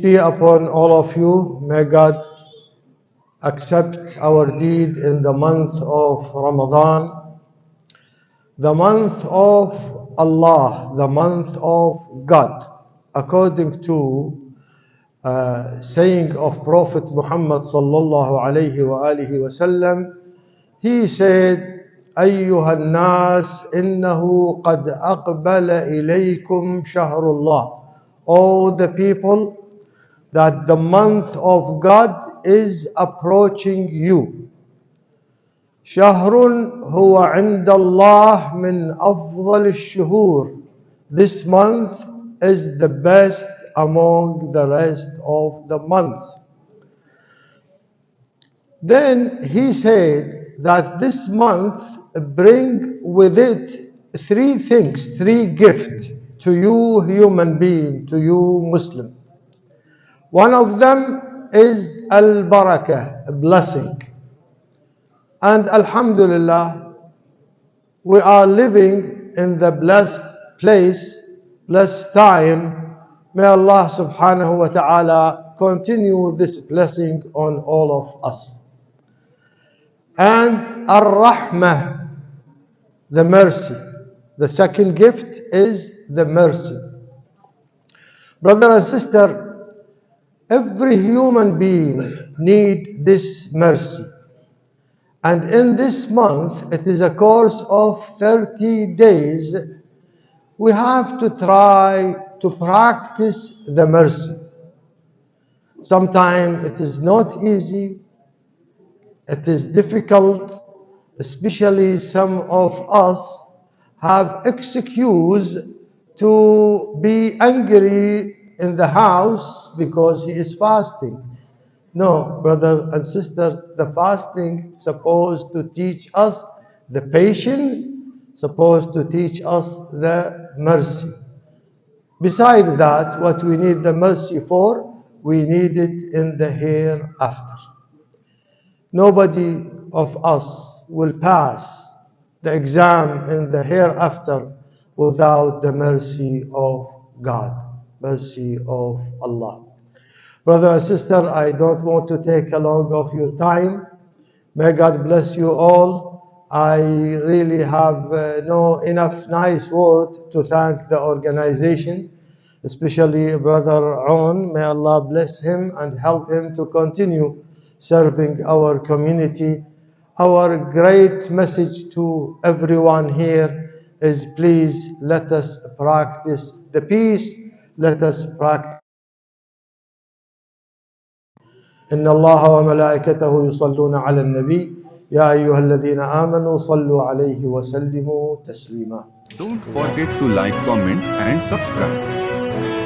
Be upon all of you. May God accept our deed in the month of Ramadan, the month of Allah, the month of God, according to saying of Prophet Muhammad sallallahu alayhi wa alihi wasallam. He said, أيها الناس إنه قد أقبل إليكم شهر الله. O the people, that the month of God is approaching you. شهر هو عند الله من أفضل الشهور. This month is the best among the rest of the months. Then he said that this month bring with it three things, three gifts to you human being, to you Muslim. One of them is al-barakah, a blessing. And alhamdulillah, we are living in the blessed place, blessed time. May Allah subhanahu wa ta'ala continue this blessing on all of us. And ar-rahmah, the mercy. The second gift is the mercy. Brother and sister, every human being needs this mercy. And in this month, it is a course of 30 days, we have to try to practice the mercy. Sometimes it is not easy, it is difficult, especially some of us have excuse to be angry in the house because he is fasting. No, brother and sister, the fasting is supposed to teach us the patience, supposed to teach us the mercy. Besides that, what we need the mercy for, we need it in the hereafter. Nobody of us will pass the exam in the hereafter without the mercy of God, mercy of Allah. Brother and sister, I don't want to take a long of your time. May God bless you all. I really have no enough nice word to thank the organization, especially Brother On. May Allah bless him and help him to continue serving our community. Our great message to everyone here is, please let us practice the peace. Let us practice. إن الله وملائكته يصلون على النبي يا أيها الذين آمنوا صلوا عليه وسلموا تسليما. Don't forget to like, comment and subscribe.